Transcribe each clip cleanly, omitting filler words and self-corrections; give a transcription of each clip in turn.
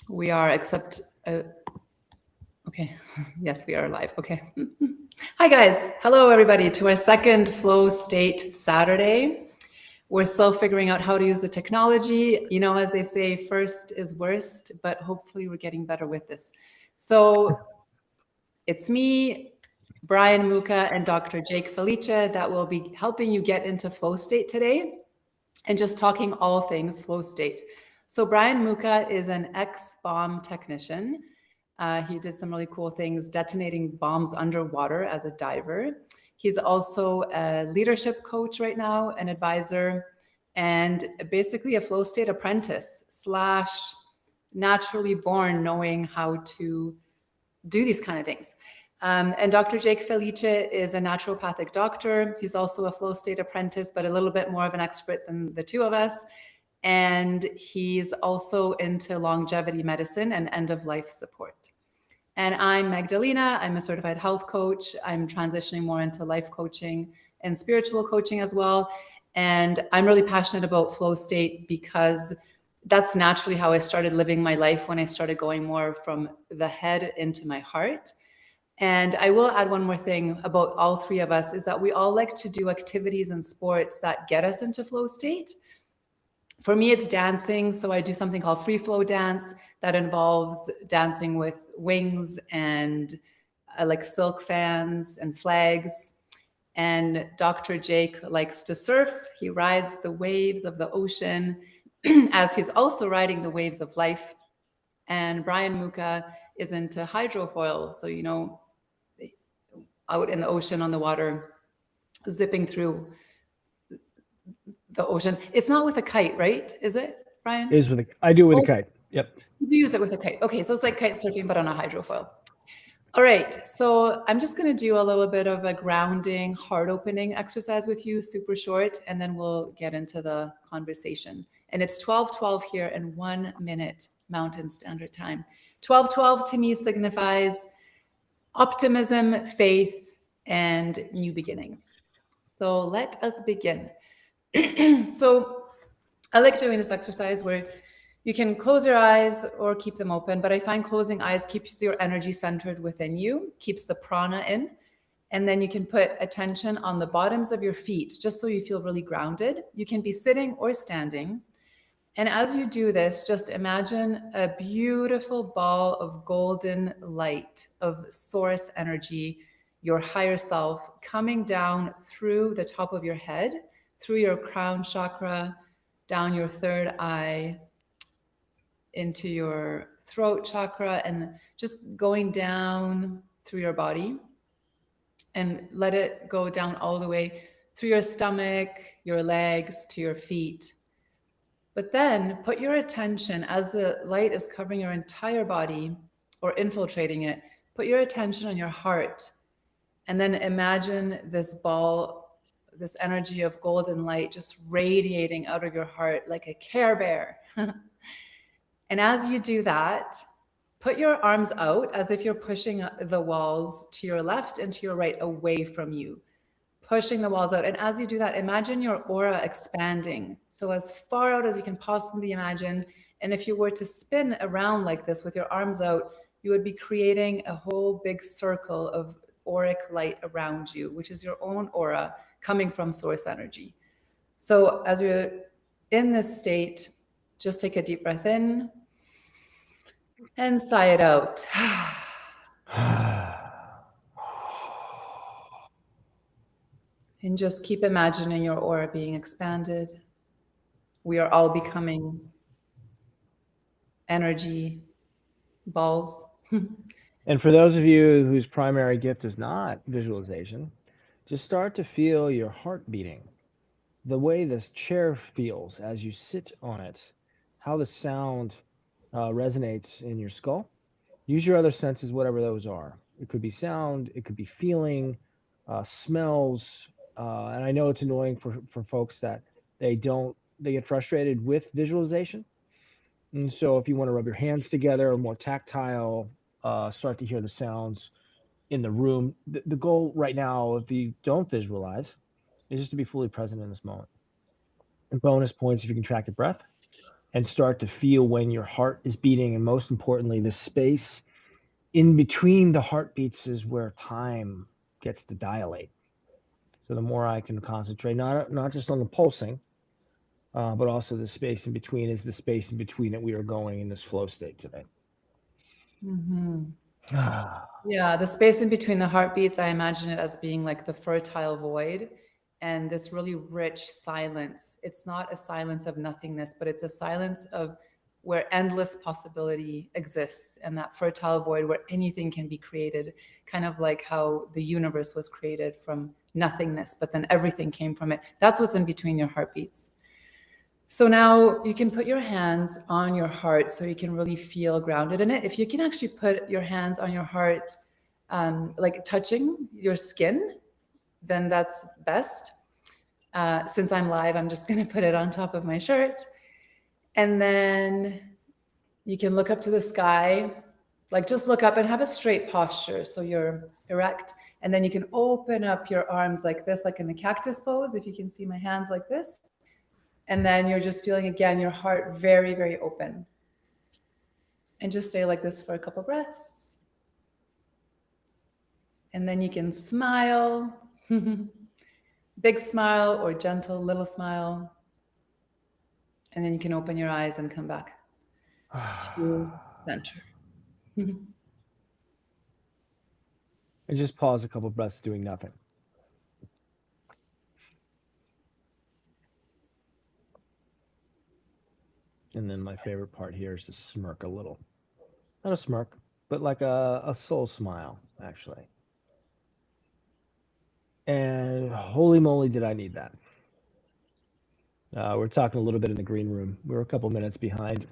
We are, except, okay. Yes, we are live. Okay. Hi, guys. Hello, everybody, to our second Flow State Saturday. We're still figuring out how to use the technology. You know, as they say, first is worst, but hopefully we're getting better with this. So it's me, Brian Muka, and Dr. Jake Felice that will be helping you get into flow state today and just talking all things flow state. So Brian Muka is an ex-bomb technician. He did some really cool things, detonating bombs underwater as a diver. He's also a leadership coach right now, an advisor, and basically a flow state apprentice slash naturally born knowing how to do these kind of things. And Dr. Jake Felice is a naturopathic doctor. He's also a flow state apprentice, but a little bit more of an expert than the two of us. And he's also into longevity medicine and end of life support. And I'm Magdalena. I'm a certified health coach. I'm transitioning more into life coaching and spiritual coaching as well. And I'm really passionate about flow state because that's naturally how I started living my life when I started going more from the head into my heart. And I will add one more thing about all three of us is that we all like to do activities and sports that get us into flow state. For me, it's dancing. So I do something called free flow dance that involves dancing with wings and like silk fans and flags. And Dr. Jake likes to surf. He rides the waves of the ocean as he's also riding the waves of life. And Brian Muka is into hydrofoil. So, you know, out in the ocean on the water, zipping through the ocean. It's not with a kite, right? Is it, Brian? Is with I do it with a Oh, kite. Yep. you use it with a kite. Okay, so it's like kite surfing, but on a hydrofoil. All right, so I'm just going to do a little bit of a grounding, heart opening exercise with you, super short, and then we'll get into the conversation. And it's 12:12 here in 1 minute Mountain Standard Time. 12:12 to me signifies optimism, faith, and new beginnings. So let us begin. So I like doing this exercise where you can close your eyes or keep them open, but I find closing eyes keeps your energy centered within you, keeps the prana in, and then you can put attention on the bottoms of your feet just so you feel really grounded. You can be sitting or standing. And as you do this, just imagine a beautiful ball of golden light, of source energy, your higher self coming down through the top of your head, through your crown chakra, down your third eye, into your throat chakra, and just going down through your body. And let it go down all the way through your stomach, your legs, to your feet. But then put your attention as the light is covering your entire body or infiltrating it, put your attention on your heart. And then imagine this ball, this energy of golden light just radiating out of your heart like a Care Bear. And as you do that, put your arms out as if you're pushing the walls to your left and to your right away from you, pushing the walls out. And as you do that, imagine your aura expanding. So as far out as you can possibly imagine. And if you were to spin around like this with your arms out, you would be creating a whole big circle of auric light around you, which is your own aura coming from source energy. So as you're in this state, just take a deep breath in and sigh it out. And just keep imagining your aura being expanded. We are all becoming energy balls. And for those of you whose primary gift is not visualization, just start to feel your heart beating. The way this chair feels as you sit on it, how the sound resonates in your skull. Use your other senses, whatever those are. It could be sound, it could be feeling, smells. And I know it's annoying for folks that they get frustrated with visualization. And so if you want to rub your hands together or more tactile, start to hear the sounds in the room. The goal right now, if you don't visualize, is just to be fully present in this moment. And bonus points if you can track your breath and start to feel when your heart is beating. And most importantly, the space in between the heartbeats is where time gets to dilate. So the more I can concentrate, not just on the pulsing, but also the space in between is the space in between that we are going in this flow state today. Mhm. Yeah, the space in between the heartbeats, I imagine it as being like the fertile void and this really rich silence. It's not a silence of nothingness, but it's a silence of where endless possibility exists and that fertile void where anything can be created, kind of like how the universe was created from nothingness, but then everything came from it. That's what's in between your heartbeats. So now you can put your hands on your heart so you can really feel grounded in it. If you can actually put your hands on your heart, like touching your skin, then that's best. Since I'm live, I'm just going to put it on top of my shirt. And then you can look up to the sky, like just look up and have a straight posture. So you're erect. And then you can open up your arms like this, like in the cactus pose, if you can see my hands like this. And then you're just feeling again your heart very, very open. And just stay like this for a couple breaths. And then you can smile. Big smile or gentle little smile. And then you can open your eyes and come back to center. And just pause a couple breaths doing nothing. And then my favorite part here is to smirk a little. Not a smirk, but like a soul smile, actually. And holy moly, did I need that. We're talking a little bit in the green room. We were a couple minutes behind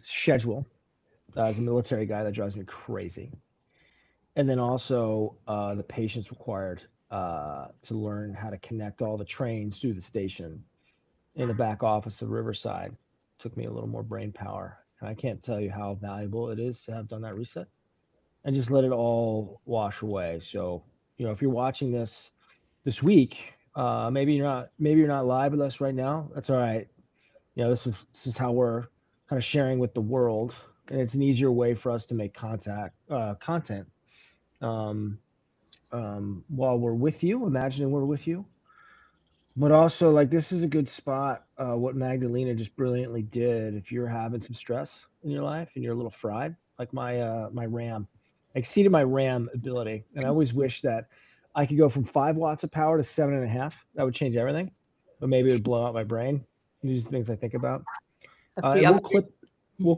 schedule. As a military guy, that drives me crazy. And then also the patience required to learn how to connect all the trains to the station in the back office of Riverside. Took me a little more brain power. And I can't tell you how valuable it is to have done that reset and just let it all wash away. So, if you're watching this week, maybe you're not live with us right now. That's all right. This is how we're kind of sharing with the world, and it's an easier way for us to make content um, while we're with you, imagining we're with you. But also, like, this is a good spot. What Magdalena just brilliantly did. If you're having some stress in your life and you're a little fried, like my RAM, I exceeded my RAM ability, and I always wish that I could go from 5 watts of power to 7.5. That would change everything, but maybe it would blow out my brain. These are things I think about. A free And we'll upgrade.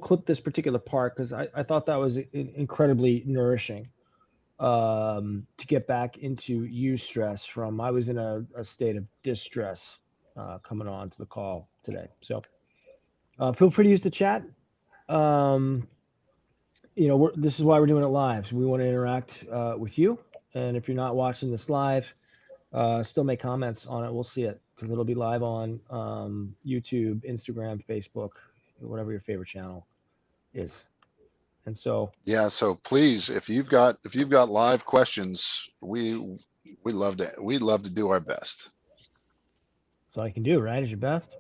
clip this particular part because I thought that was incredibly nourishing to get back into eustress from. I was in a state of distress coming on to the call today. So feel free to use the chat. Um, this is why we're doing it live. So we want to interact with you. And if you're not watching this live, still make comments on it. We'll see it because it'll be live on YouTube, Instagram, Facebook, whatever your favorite channel is. And so, Yeah, so please, if you've got live questions, we'd love to do our best. that's all you can do, right? Is your best.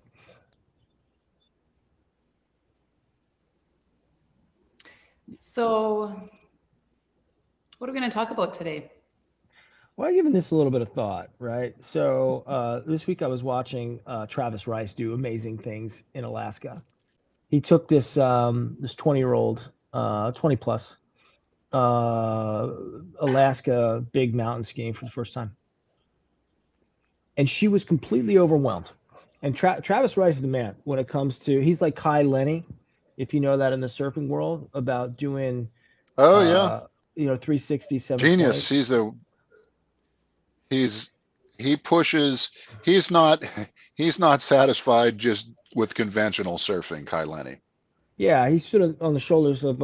So, what are we going to talk about today? Well, I've given this a little bit of thought, right? So this week I was watching Travis Rice do amazing things in Alaska. He took this 20-year-old, 20 plus, Alaska big mountain skiing for the first time, and she was completely overwhelmed. And Travis Rice is the man when it comes to. He's like Kai Lenny, if you know that in the surfing world about doing, Oh yeah, uh, 360, genius. 720s. He's he pushes. He's not he's not satisfied just with conventional surfing, Kai Lenny. Yeah, he stood on the shoulders of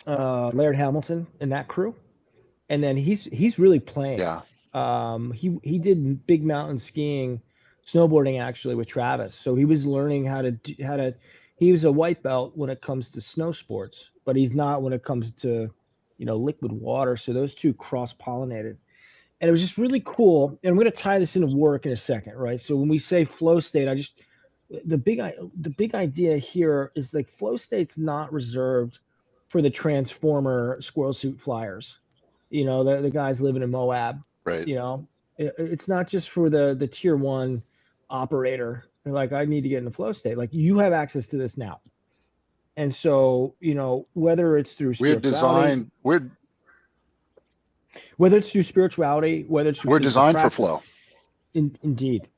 Laird Hamilton and that crew, and then he's really playing. Yeah. He did big mountain skiing, snowboarding actually with Travis. So he was learning how to. He was a white belt when it comes to snow sports, but he's not when it comes to liquid water. So those two cross pollinated, and it was just really cool. And I'm going to tie this into work in a second, right? So when we say flow state, I just the big idea here is like flow state's not reserved for the transformer squirrel suit flyers, the guys living in Moab. Right. It's not just for the tier one operator. They're like, I need to get in the flow state. Like you have access to this now. And so, whether it's through We're spirituality, designed. We're whether it's through spirituality, whether it's through we're physical designed for flow. practice, indeed.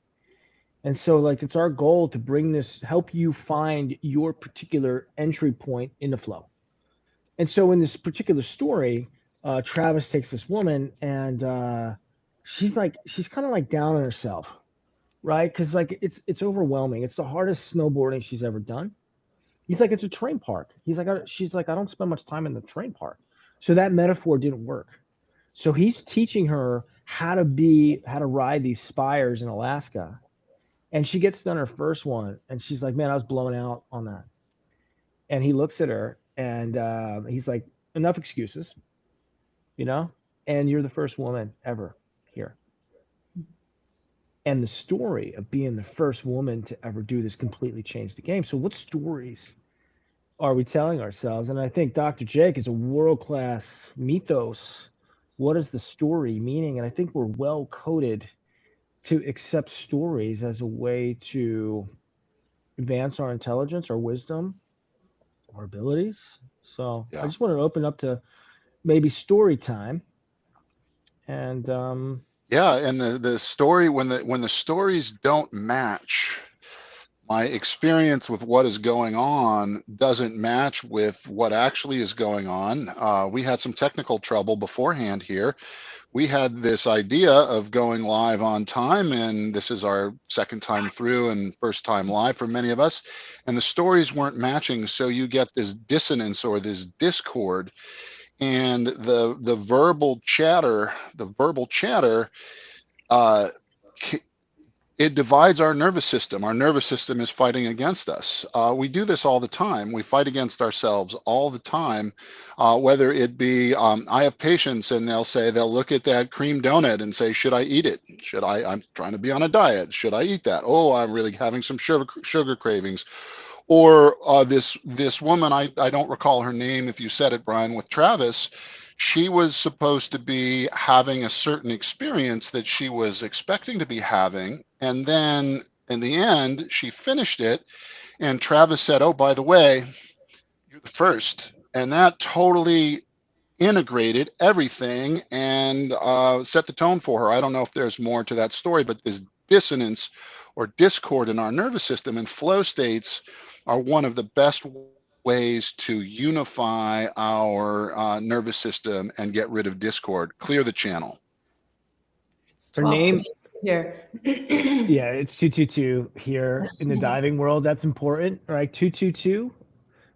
And so, like, it's our goal to bring this, help you find your particular entry point in the flow. And so, in this particular story, Travis takes this woman, and she's kind of like down on herself, right? Because like it's overwhelming. It's the hardest snowboarding she's ever done. He's like, it's a train park. She's like, I don't spend much time in the train park. So that metaphor didn't work. So he's teaching her how to ride these spires in Alaska. And she gets done her first one, and she's like, "Man, I was blown out on that." And he looks at her, and he's like, "Enough excuses, you know. And you're the first woman ever here." And the story of being the first woman to ever do this completely changed the game. So, what stories are we telling ourselves? And I think Dr. Jake is a world class mythos. What is the story meaning? And I think we're well coded to accept stories as a way to advance our intelligence, our wisdom, our abilities. So I Yeah. just wanted to open up to maybe story time. And Yeah, and the story, when the stories don't match, my experience with what is going on doesn't match with what actually is going on. We had some technical trouble beforehand here. We had this idea of going live on time, and this is our second time through and first time live for many of us, and the stories weren't matching. So you get this dissonance or this discord, and the verbal chatter uh, it divides our nervous system. Our nervous system is fighting against us. We do this all the time. We fight against ourselves all the time, whether it be, I have patients and they'll look at that cream donut and say, should I eat it? I'm trying to be on a diet. Should I eat that? Oh, I'm really having some sugar cravings. Or this woman, I don't recall her name. If you said it, Brian, with Travis, she was supposed to be having a certain experience that she was expecting to be having, and then in the end, she finished it, and Travis said, "Oh, by the way, you're the first," and that totally integrated everything and set the tone for her. I don't know if there's more to that story, but this dissonance or discord in our nervous system and flow states are one of the best ways to unify our nervous system and get rid of discord, clear the channel. It's her name, 12:22 here. yeah, it's 222 here in the diving world. That's important, right? 222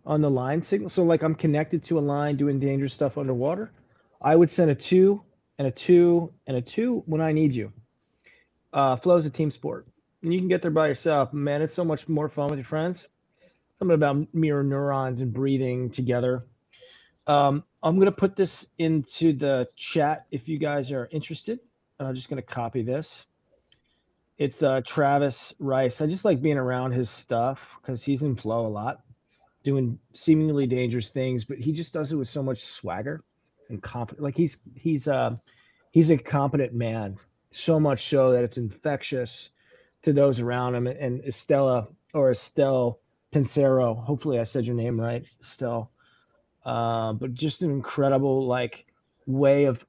on the line signal. So like I'm connected to a line doing dangerous stuff underwater. I would send a two and a two and a two when I need you. Flow is a team sport. And you can get there by yourself. Man, it's so much more fun with your friends. Something about mirror neurons and breathing together. I'm going to put this into the chat if you guys are interested. I'm just going to copy this. It's Travis Rice. I just like being around his stuff because he's in flow a lot, doing seemingly dangerous things, but he just does it with so much swagger and competent. Like he's a competent man, so much so that it's infectious to those around him. And Estelle Pincero, hopefully I said your name right, Estelle. But just an incredible like way of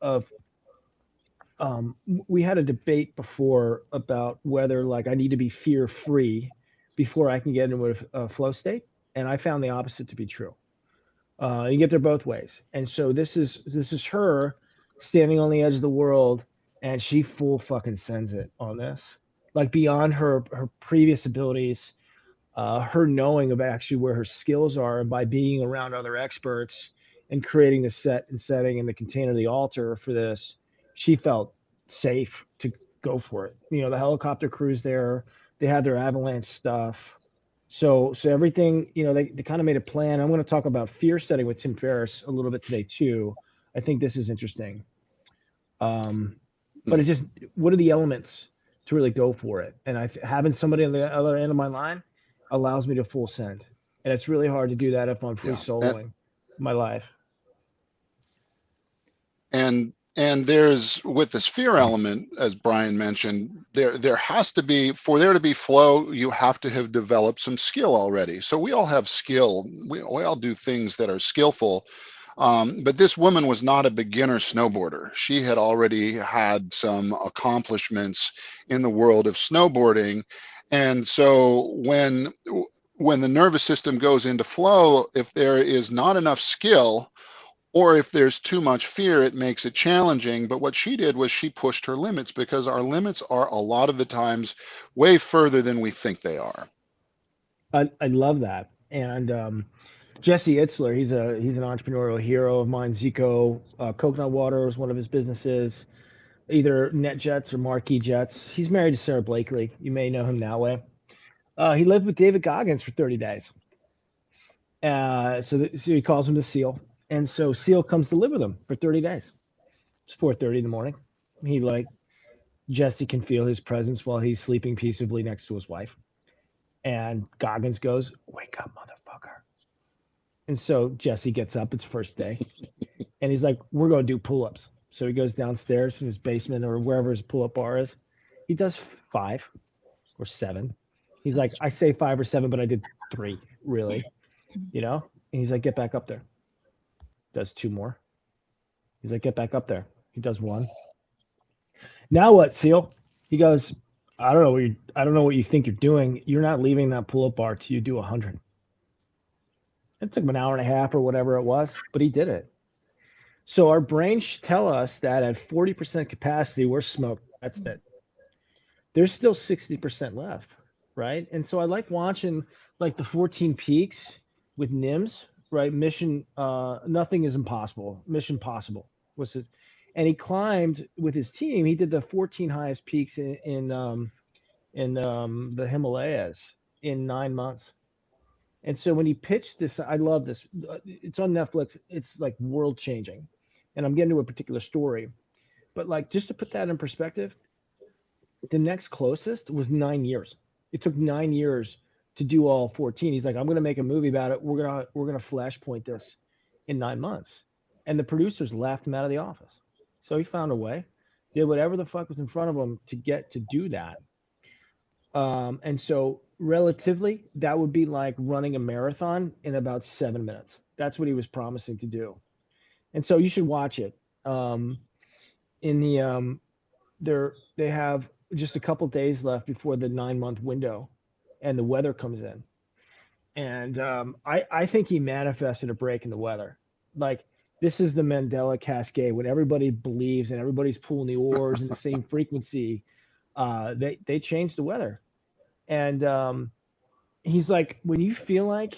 we had a debate before about whether like I need to be fear free before I can get into a flow state, and I found the opposite to be true. You get there both ways, and so this is her standing on the edge of the world, and she full fucking sends it on this, like beyond her previous abilities, her knowing of actually where her skills are, and by being around other experts and creating the set and setting and the container, the altar for this, she felt safe to go for it. The helicopter crews there, they had their avalanche stuff. So everything, they kind of made a plan. I'm going to talk about fear setting with Tim Ferriss a little bit today too. I think this is interesting. But it's just, what are the elements to really go for it? And having somebody on the other end of my line allows me to full send. And it's really hard to do that if I'm free Yeah. soloing my life. And there's, with this fear element, as Brian mentioned, there has to be, for there to be flow, you have to have developed some skill already. So we all have skill. We all do things that are skillful. But this woman was not a beginner snowboarder. She had already had some accomplishments in the world of snowboarding. And so when the nervous system goes into flow, if there is not enough skill, or if there's too much fear, it makes it challenging. But what she did was she pushed her limits, because our limits are a lot of the times way further than we think they are. I love that. And Jesse Itzler, he's an entrepreneurial hero of mine. Zico Coconut Water is one of his businesses, either NetJets or Marquee Jets. He's married to Sarah Blakely. You may know him that way. He lived with David Goggins for 30 days. So he calls him the Seal. And so Seal comes to live with him for 30 days. It's 4:30 in the morning. He like Jesse can feel his presence while he's sleeping peaceably next to his wife. And Goggins goes, "Wake up, motherfucker." And so Jesse gets up, it's first day, and he's like, "We're going to do pull ups." So he goes downstairs in his basement or wherever his pull up bar is. He does 5 or 7. He's like, That's "I say 5 or 7, but I did 3, really." You know? And he's like, "Get back up there." Does 2 more. He's like, "Get back up there." He does 1. Now what, Seal? He goes, I don't know what you think you're doing. You're not leaving that pull up bar till you do 100. It took him an hour and a half or whatever it was, but he did it. So our brains tell us that at 40% capacity, we're smoked. That's it. There's still 60% left, right? And so I like watching like the 14 peaks with NIMS, right? Mission, nothing is impossible. Mission possible was his, and he climbed with his team. He did the 14 highest peaks in the Himalayas in 9 months. And so when he pitched this, I love this. It's on Netflix. It's like world changing. And I'm getting to a particular story. But like just to put that in perspective, the next closest was 9 years. It took 9 years to do all 14. He's like, I'm gonna make a movie about it. We're gonna flashpoint this in 9 months. And the producers laughed him out of the office. So he found a way, did whatever the fuck was in front of him to get to do that. And so relatively, that would be like running a marathon in about 7 minutes. That's what he was promising to do. And so you should watch it. In the they have just a couple days left before the 9 month window, and the weather comes in. And I think he manifested a break in the weather. Like this is the Mandela Cascade when everybody believes and everybody's pulling the oars in the same frequency. They changed the weather. And he's like, when you feel like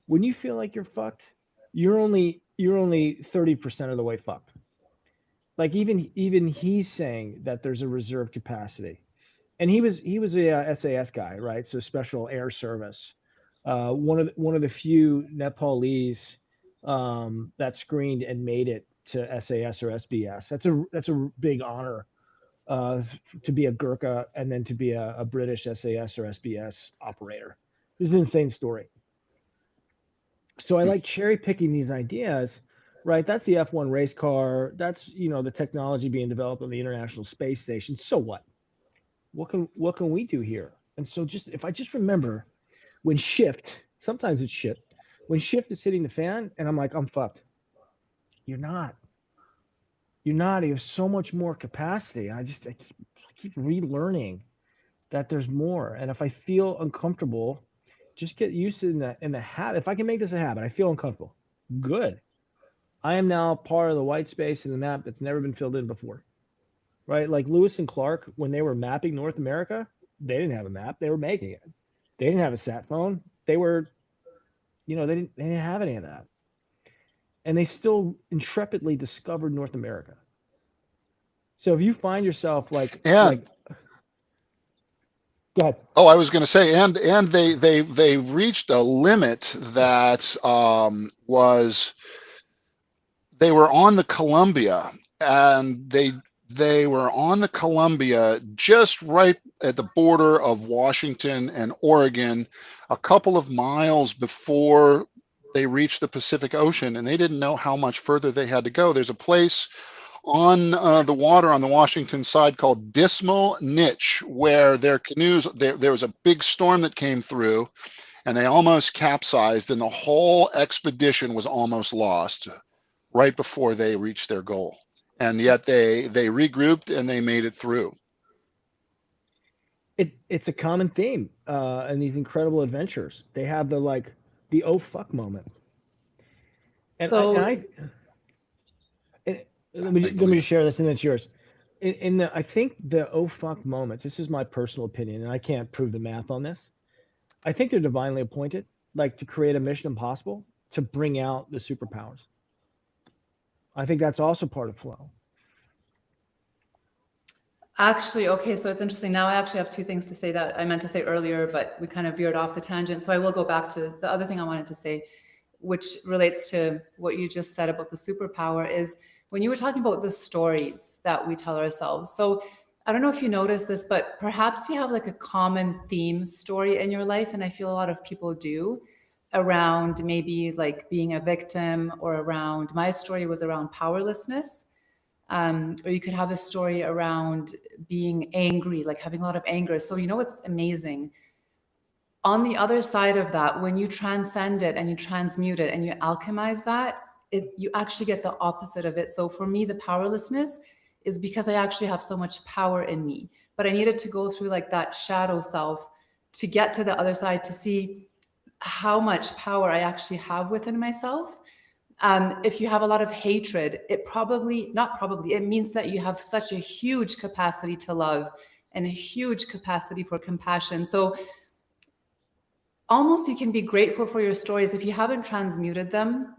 you're fucked, you're only 30% of the way fucked. Like even he's saying that there's a reserve capacity. And he was a SAS guy, right? So Special Air Service. One of the few Nepalese that screened and made it to SAS or SBS. That's a big honor to be a Gurkha and then to be a British SAS or SBS operator. This is an insane story. So I like cherry picking these ideas, right? That's the F1 race car. That's the technology being developed on the International Space Station. So what? What can we do here? And so just if I just remember when shift, sometimes it's shit. When shift is hitting the fan, and I'm like, I'm fucked. You're not. You're not. You have so much more capacity. I keep relearning that there's more. And if I feel uncomfortable, just get used to in the habit. If I can make this a habit, I feel uncomfortable. Good. I am now part of the white space in the map that's never been filled in before. Right? Like Lewis and Clark, when they were mapping North America, they didn't have a map. They were making it. They didn't have a sat phone. They didn't have any of that. And they still intrepidly discovered North America. So if you find yourself like And go ahead. oh, I was going to say, and they reached a limit that was, they were on the Columbia, and They were on the Columbia, just right at the border of Washington and Oregon, a couple of miles before they reached the Pacific Ocean, and they didn't know how much further they had to go. There's a place on the water on the Washington side called Dismal Niche, where their canoes, there was a big storm that came through, and they almost capsized, and the whole expedition was almost lost right before they reached their goal. And yet they regrouped and they made it through. It's a common theme in these incredible adventures. They have the oh fuck moment. And So let me just share this, and it's yours. I think the oh fuck moments. This is my personal opinion, and I can't prove the math on this. I think they're divinely appointed, like to create a mission impossible to bring out the superpowers. I think that's also part of flow. actually, okay, so it's interesting. Now I actually have two things to say that I meant to say earlier, but we kind of veered off the tangent. So I will go back to the other thing I wanted to say, which relates to what you just said about the superpower, is when you were talking about the stories that we tell ourselves. So I don't know if you noticed this, but perhaps you have like a common theme story in your life. And I feel a lot of people do, around maybe like being a victim, or around, my story was around powerlessness. Or you could have a story around being angry, like having a lot of anger. So, you know, what's amazing? On the other side of that, when you transcend it and you transmute it and you alchemize that, you actually get the opposite of it. So for me, the powerlessness is because I actually have so much power in me, but I needed to go through like that shadow self to get to the other side, to see how much power I actually have within myself. If you have a lot of hatred, it means that you have such a huge capacity to love and a huge capacity for compassion. So almost you can be grateful for your stories if you haven't transmuted them.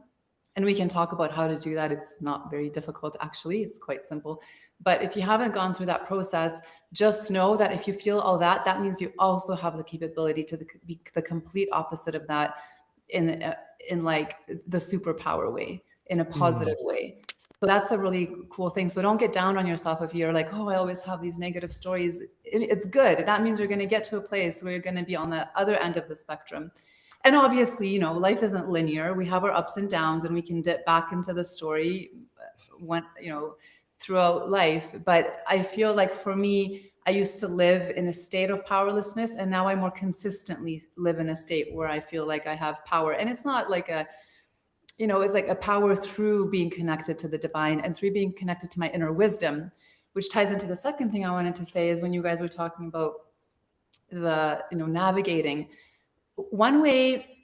And we can talk about how to do that. It's not very difficult, actually. It's quite simple. But if you haven't gone through that process, just know that if you feel all that, that means you also have the capability to be the complete opposite of that, in like the superpower way, in a positive way. So that's a really cool thing. So don't get down on yourself if you're like, oh, I always have these negative stories. It's good. That means you're going to get to a place where you're going to be on the other end of the spectrum. And obviously, you know, life isn't linear. We have our ups and downs, and we can dip back into the story when, you know, throughout life. But I feel like for me, I used to live in a state of powerlessness, and now I more consistently live in a state where I feel like I have power. And it's not like a, you know, it's like a power through being connected to the divine and through being connected to my inner wisdom, which ties into the second thing I wanted to say is when you guys were talking about the, you know, navigating. One way,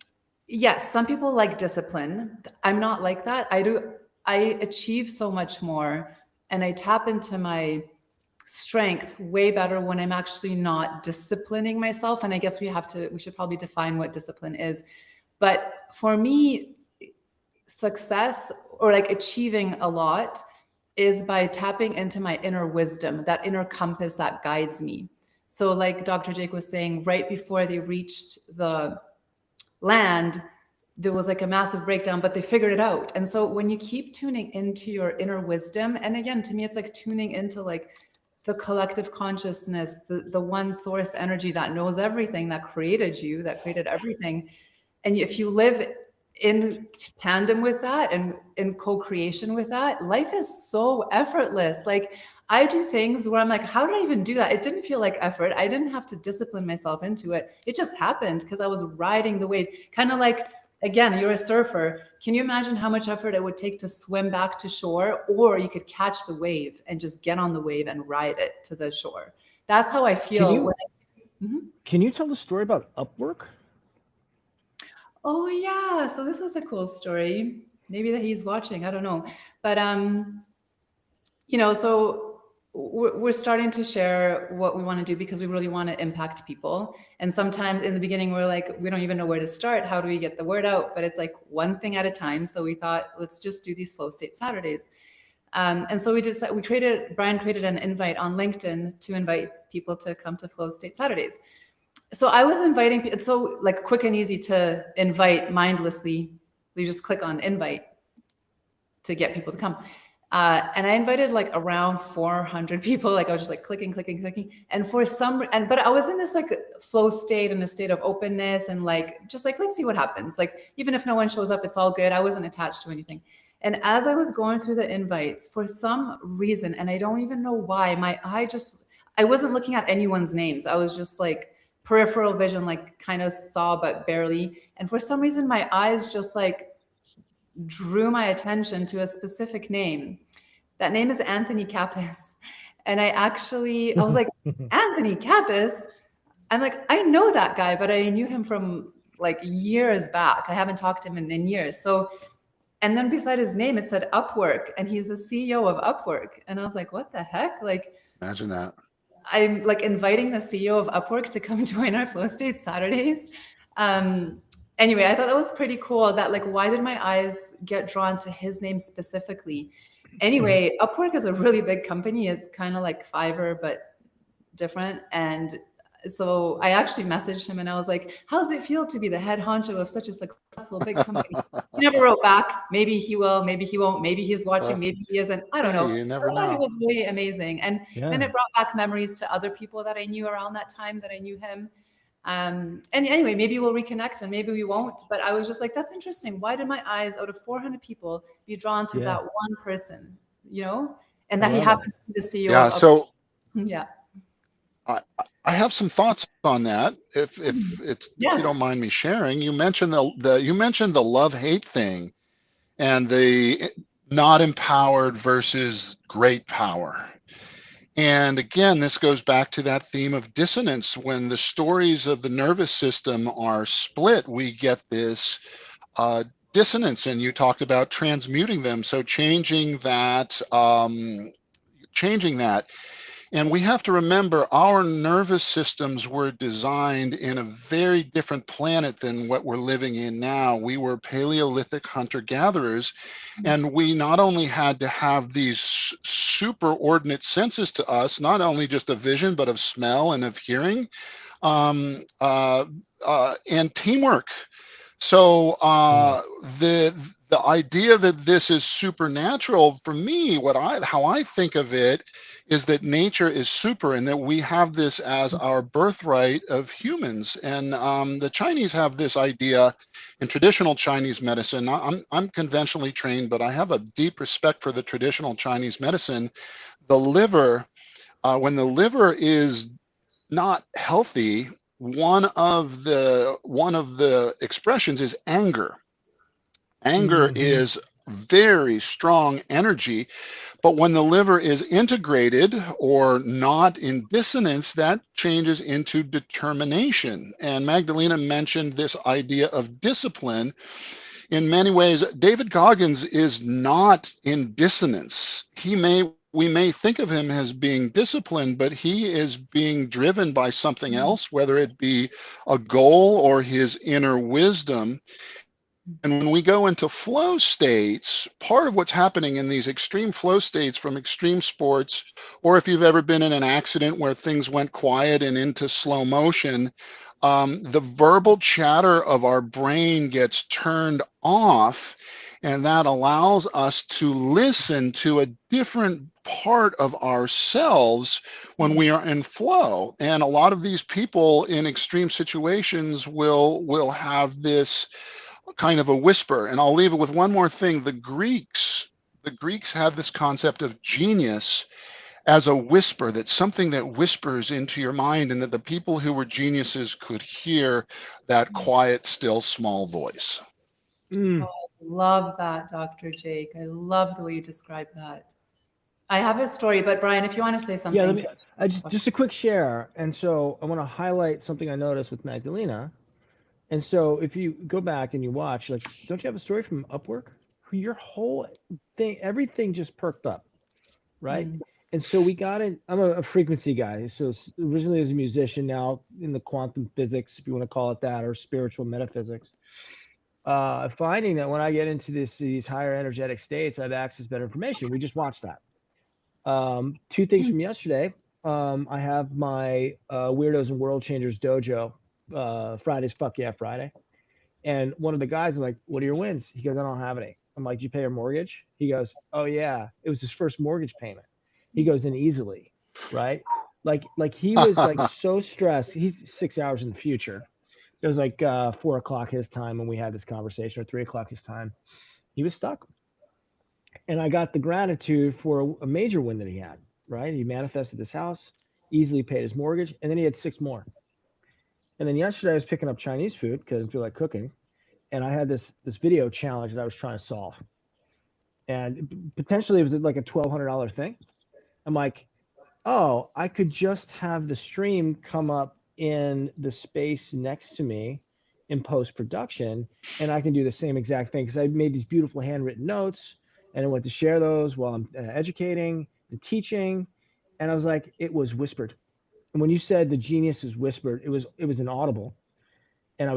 yes, some people like discipline. I'm not like that. I achieve so much more, and I tap into my strength way better when I'm actually not disciplining myself. And I guess we should probably define what discipline is. But for me, success, or like achieving a lot, is by tapping into my inner wisdom, that inner compass that guides me. So like Dr. Jake was saying, right before they reached the land, there was like a massive breakdown, but they figured it out. And so when you keep tuning into your inner wisdom, and again, to me, it's like tuning into like the collective consciousness, the one source energy that knows everything, that created you, that created everything. And if you live in tandem with that and in co-creation with that, life is so effortless. Like I do things where I'm like, how did I even do that? It didn't feel like effort. I didn't have to discipline myself into it. It just happened because I was riding the wave. Kind of like, again, you're a surfer. Can you imagine how much effort it would take to swim back to shore? Or you could catch the wave and just get on the wave and ride it to the shore. That's how I feel. Can you tell the story about Upwork? Oh yeah, so this was a cool story. Maybe that he's watching, I don't know. But you know, so we're starting to share what we want to do because we really want to impact people. And sometimes in the beginning, we're like, we don't even know where to start. How do we get the word out? But it's like one thing at a time. So we thought, let's just do these Flow State Saturdays. And so Brian created an invite on LinkedIn to invite people to come to Flow State Saturdays. So I was inviting people. It's so like quick and easy to invite mindlessly. You just click on invite to get people to come. And I invited like around 400 people. Like I was just like clicking, clicking, clicking. And for but I was in this like flow state and a state of openness and like, just like, let's see what happens. Like, even if no one shows up, it's all good. I wasn't attached to anything. And as I was going through the invites, for some reason, and I don't even know why, I wasn't looking at anyone's names. I was just like peripheral vision, like kind of saw, but barely. And for some reason, my eyes just like drew my attention to a specific name. That name is Anthony Kappas. And I was like, Anthony Kappas? I'm like, I know that guy, but I knew him from like years back. I haven't talked to him in years. So, and then beside his name, it said Upwork, and he's the CEO of Upwork. And I was like, what the heck? Like, Imagine that. I'm like inviting the CEO of Upwork to come join our Flow State Saturdays. Anyway, I thought that was pretty cool. That like, why did my eyes get drawn to his name specifically? Anyway, Upwork is a really big company. It's kind of like Fiverr, but different. And so I actually messaged him and I was like, how does it feel to be the head honcho of such a successful big company? He never wrote back. Maybe he will, maybe he won't, maybe he's watching, maybe he isn't. I don't know. Hey, you never I thought it know. was really amazing. And then Yeah. it brought back memories to other people that I knew around that time that I knew him. And anyway, maybe we'll reconnect and maybe we won't. But I was just like, that's interesting. Why did my eyes out of 400 people be drawn to Yeah. that one person, you know? And I that he love it. happened to be the CEO Yeah. of So yeah. I have some thoughts on that. If you don't Yes. mind me sharing, you mentioned the love-hate thing and the not empowered versus great power. And again, this goes back to that theme of dissonance. When the stories of the nervous system are split, we get this dissonance. And you talked about transmuting them. So changing that. And we have to remember our nervous systems were designed in a very different planet than what we're living in now. We were Paleolithic hunter-gatherers, and we not only had to have these superordinate senses to us, not only just of vision, but of smell and of hearing, and teamwork. So the idea that this is supernatural, for me, how I think of it is that nature is super and that we have this as our birthright of humans. And the Chinese have this idea in traditional Chinese medicine. I'm conventionally trained, but I have a deep respect for the traditional Chinese medicine. The liver, when the liver is not healthy, one of the expressions is anger. Anger is very strong energy, but when the liver is integrated or not in dissonance, that changes into determination. And Magdalena mentioned this idea of discipline. In many ways, David Goggins is not in dissonance. We may think of him as being disciplined, but he is being driven by something else, whether it be a goal or his inner wisdom. And when we go into flow states, part of what's happening in these extreme flow states from extreme sports, or if you've ever been in an accident where things went quiet and into slow motion, the verbal chatter of our brain gets turned off, and that allows us to listen to a different part of ourselves when we are in flow. And a lot of these people in extreme situations will have this kind of a whisper. And I'll leave it with one more thing. The Greeks had this concept of genius as a whisper, that something that whispers into your mind, and that the people who were geniuses could hear that quiet, still, small voice. Oh, I love that, Dr. Jake. I love the way you describe that. I have a story, but Brian, if you want to say Yeah, let something. me just a quick share. And so I want to highlight something I noticed with Magdalena. And so if you go back and you watch, like, don't you have a story from Upwork? Your whole thing, everything just perked up, right? Mm. And so we got in. I'm a frequency guy. So originally as a musician, now in the quantum physics, if you want to call it that, or spiritual metaphysics. Finding that when I get into these higher energetic states, I have access to better information. We just watched that. Two things from yesterday. I have my Weirdos and World Changers dojo. Friday's Fuck Yeah Friday. And one of the guys is like, what are your wins? He goes, I don't have any. I'm like, "Did you pay your mortgage?" He goes, "Oh yeah." It was his first mortgage payment. He goes, "And easily," right? Like he was like so stressed. He's 6 hours in the future. It was like 4 o'clock his time when we had this conversation, or 3 o'clock his time. He was stuck, and I got the gratitude for a major win that he had. Right? He manifested his house, easily paid his mortgage, and then he had six more. And then yesterday I was picking up Chinese food because I didn't feel like cooking, and I had this video challenge that I was trying to solve, and potentially it was like a $1,200 thing. I'm like, oh, I could just have the stream come up in the space next to me in post production, and I can do the same exact thing because I made these beautiful handwritten notes, and I went to share those while I'm educating and teaching, and I was like, it was whispered. And when you said the genius is whispered, it was inaudible, and I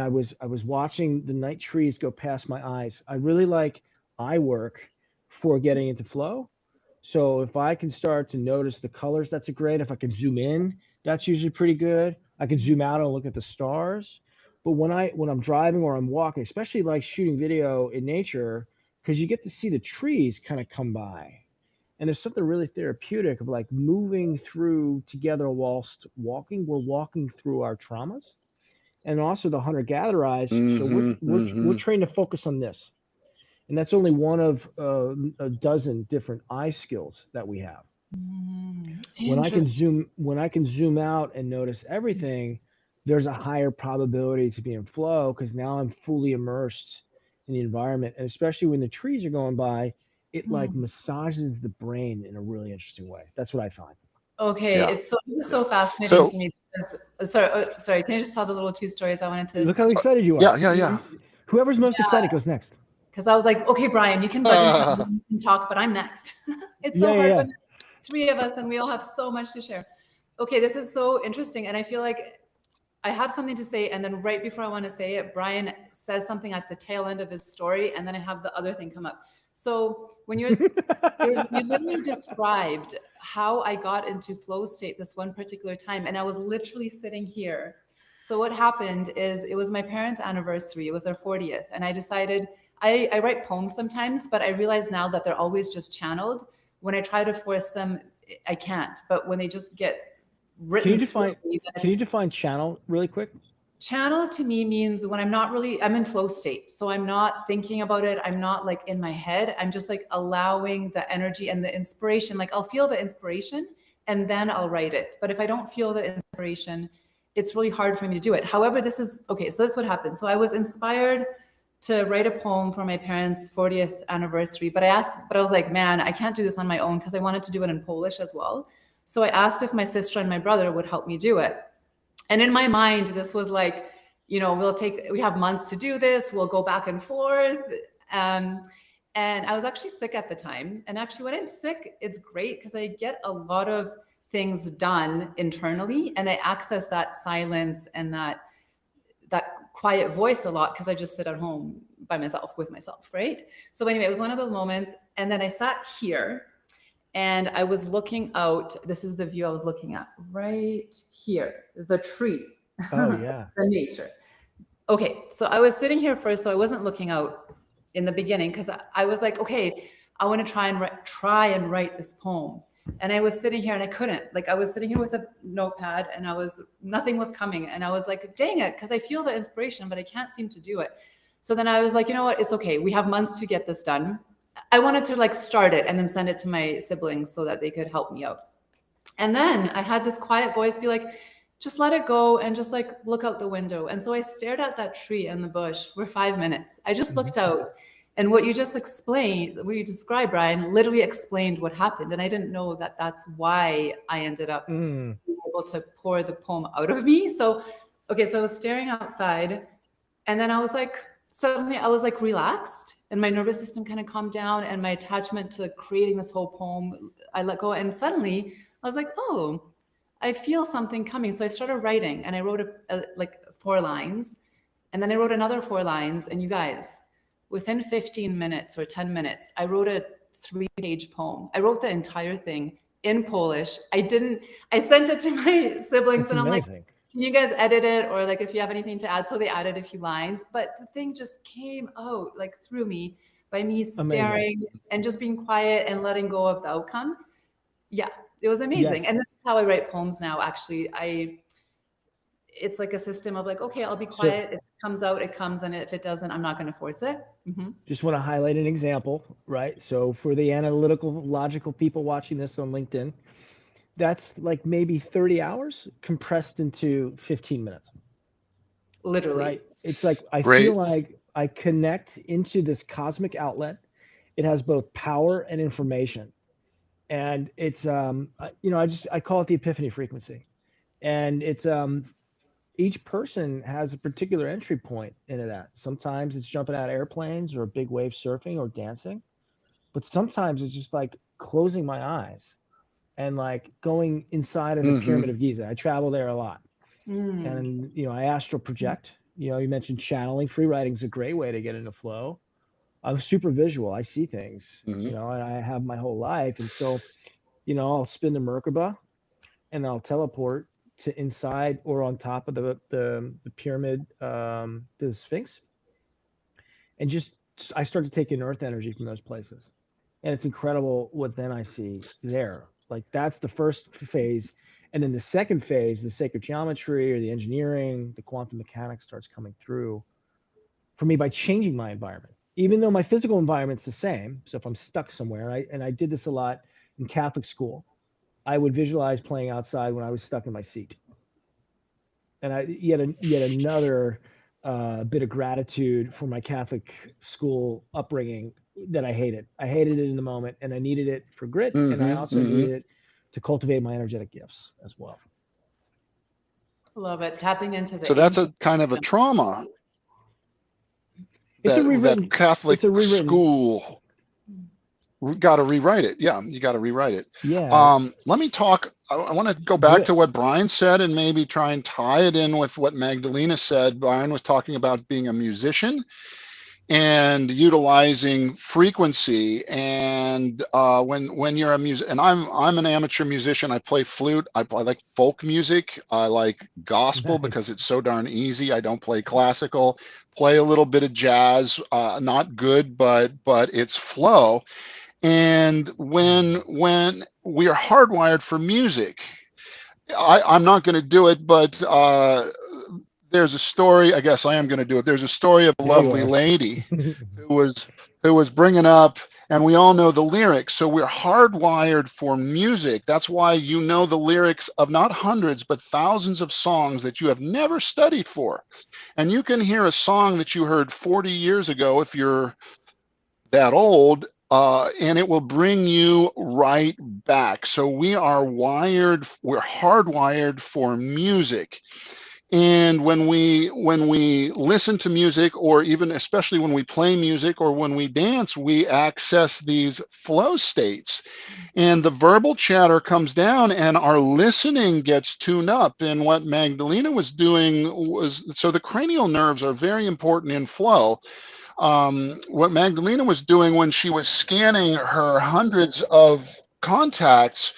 was watching the night trees go past my eyes. I really like eye work for getting into flow. So if I can start to notice the colors, that's a great. If I can zoom in, that's usually pretty good. I can zoom out and look at the stars. But when I'm driving or I'm walking, especially like shooting video in nature, because you get to see the trees kind of come by. And there's something really therapeutic of like moving through together whilst walking. We're walking through our traumas and also the hunter gatherer eyes. So we're Hmm. we're trained to focus on this, and that's only one of a dozen different eye skills that we have. Interesting. When I can zoom out and notice everything, there's a higher probability to be in flow because now I'm fully immersed in the environment, and especially when the trees are going by, it like Hmm. massages the brain in a really interesting way. That's what I find. Okay, Yeah. this is Yeah. so fascinating So to me because sorry, can you just tell the little two stories I wanted Look how to excited you yeah, are. yeah, yeah. Whoever's most excited goes next. because I was like, okay, Brian, you can budge in front of me and talk, but I'm next. It's Yeah, so yeah, hard yeah. when there's three of us and we all have so much to share. Okay, this is so interesting, and I feel like I have something to say, and then right before I want to say it, Brian says something at the tail end of his story, and then I have the other thing come up. So when you literally described how I got into flow state this one particular time, and I was literally sitting here. So what happened is it was my parents' anniversary. It was their 40th, and I decided I write poems sometimes, but I realize now that they're always just channeled. When I try to force them, I can't. But when they just get Can you written for define me, then can you it's define channel really quick? channel to me means when I'm in flow state. So I'm not thinking about it. I'm not like in my head. I'm just like allowing the energy and the inspiration. Like I'll feel the inspiration and then I'll write it. But if I don't feel the inspiration, it's really hard for me to do it. However, this is okay. So this is what happened. So I was inspired to write a poem for my parents' 40th anniversary. But I was like, man, I can't do this on my own because I wanted to do it in Polish as well. So I asked if my sister and my brother would help me do it. And in my mind, this was like, we have months to do this. We'll go back and forth. Um, and I was actually sick at the time. And actually, when I'm sick, it's great because I get a lot of things done internally and I access that silence and that quiet voice a lot because I just sit at home by myself with myself, right? So anyway, it was one of those moments. And then I sat here and I was looking out. This is the view I was looking at right here, the tree, Oh the yeah. nature. Okay, so I was sitting here first, so I wasn't looking out in the beginning because I was like, okay, I want to try and write this poem. And I was sitting here and I couldn't. Like I was sitting here with a notepad and nothing was coming. And I was like, dang it, because I feel the inspiration, but I can't seem to do it. So then I was like, you know what? It's okay. We have months to get this done. I wanted to like start it and then send it to my siblings so that they could help me out. And then I had this quiet voice be like, just let it go and just like look out the window. And so I stared at that tree and the bush for 5 minutes. I just Mhm. looked out. And what you just explained, what you described, Brian, literally explained what happened. And I didn't know that that's why I ended up Mm. being able to pour the poem out of me. So, okay, so I was staring outside and then I was like, suddenly I was like relaxed and my nervous system kind of calmed down and my attachment to creating this whole poem, I let go. And suddenly I was like, oh, I feel something coming. So I started writing and I wrote like 4 lines and then I wrote another 4 lines. And you guys, within 15 minutes or 10 minutes, I wrote a 3-page poem. I wrote the entire thing in Polish. I sent it to my siblings That's and I'm like, amazing. can you guys edit it? Or like, if you have anything to add. So they added a few lines, but the thing just came out like through me. by me Amazing. staring and just being quiet and letting go of the outcome. Yeah, it was amazing. Yes. And this is how I write poems now. Actually, it's like a system of like, okay, I'll be So quiet. If it comes out, it comes, and if it doesn't, I'm not going to force it. just want to highlight an example, right? So for the analytical, logical people watching this on LinkedIn, that's like maybe 30 hours compressed into 15 minutes, Literally. right? It's like I feel Great. like I connect into this cosmic outlet. It has both power and information. And it's I call it the epiphany frequency. And it's each person has a particular entry point into that. Sometimes it's jumping out of airplanes or big wave surfing or dancing, but sometimes it's just like closing my eyes and like going inside of the Hmm. pyramid of Giza. I travel there a lot, Mm. and I astral project. You mentioned channeling. Free writing is a great way to get into flow. I'm super visual. I see things, Hmm. and I have my whole life, and so I'll spin the Merkaba and I'll teleport to inside or on top of the pyramid, the Sphinx, and just I start to take in earth energy from those places. And it's incredible what then I see there. Like that's the first phase. And then the second phase, the sacred geometry or the engineering, the quantum mechanics starts coming through for me by changing my environment. Even though my physical environment's the same. So if I'm stuck somewhere, I did this a lot in Catholic school. I would visualize playing outside when I was stuck in my seat. And I yet another bit of gratitude for my Catholic school upbringing that I hated. I hated it in the moment, and I needed it for grit, and I Hmm. also Hmm. needed it to cultivate my energetic gifts as well. Love it. Tapping into So the that's ancient a kind of a wisdom. trauma It's a that rewritten. It's Catholic a rewritten. school got to rewrite it. Yeah, you got to rewrite it. Yeah, Let me talk. I want to go do back to it. what Brian said and maybe try and tie it in with what Magdalena said. Brian was talking about being a musician and utilizing frequency. And when you're a music, and I'm an amateur musician. I play flute. I like folk music. I like gospel because Nice. it's so darn easy. I don't play classical. Play a little bit of jazz. Not good, but it's flow. And when we are hardwired for music, I'm not going to do it, but there's a story. I guess I am going to do it. There's a story of a Yeah, you lovely are. lady who was bringing up, and we all know the lyrics. So we're hardwired for music. That's why you know the lyrics of not hundreds but thousands of songs that you have never studied for. And you can hear a song that you heard 40 years ago if you're that old, and it will bring you right back. So we're hardwired for music. And when we listen to music, or even especially when we play music or when we dance, we access these flow states, and the verbal chatter comes down and our listening gets tuned up. And what Magdalena was doing was, so the cranial nerves are very important in flow. What Magdalena was doing when she was scanning her hundreds of contacts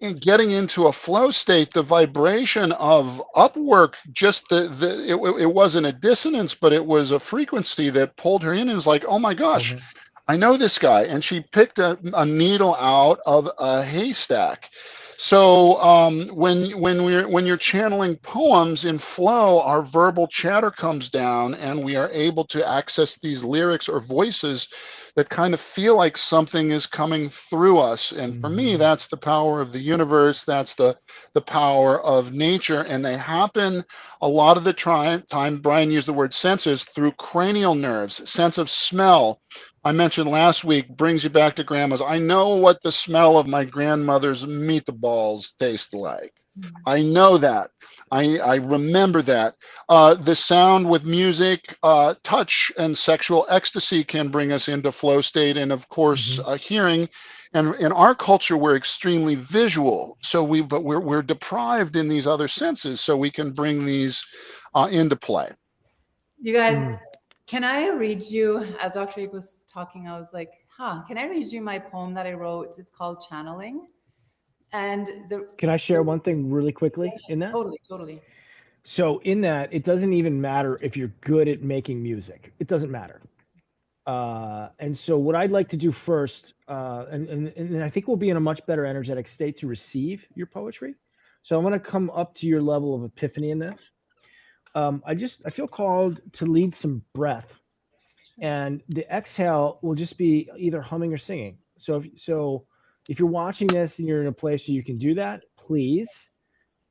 and getting into a flow state, the vibration of upwork, just it wasn't a dissonance, but it was a frequency that pulled her in, and was like, oh my gosh, Mhm. I know this guy. And she picked a needle out of a haystack. So when you're channeling poems in flow, our verbal chatter comes down, and we are able to access these lyrics or voices that kind of feel like something is coming through us. And for me, Mhm. that's the power of the universe. That's the power of nature. And they happen a lot of the time. Brian used the word senses, through cranial nerves, sense of smell. I mentioned last week, brings you back to grandma's. I know what the smell of my grandmother's meatballs taste like. I know that. I remember that. The sound with music, touch, and sexual ecstasy can bring us into flow state, and of course, Mhm. hearing. And in our culture, we're extremely visual, so we're deprived in these other senses, so we can bring these into play. You guys, Mm. can I read you, as Dr. Ig was talking, I was like, can I read you my poem that I wrote? It's called Channeling. And Can I share one thing really quickly in that? totally, totally. So in that, it doesn't even matter if you're good at making music. It doesn't matter. And so what I'd like to do first, and I think we'll be in a much better energetic state to receive your poetry. So I'm going to come up to your level of epiphany in this. I feel called to lead some breath, and the exhale will just be either humming or singing. So if you're watching this and you're in a place where you can do that, please.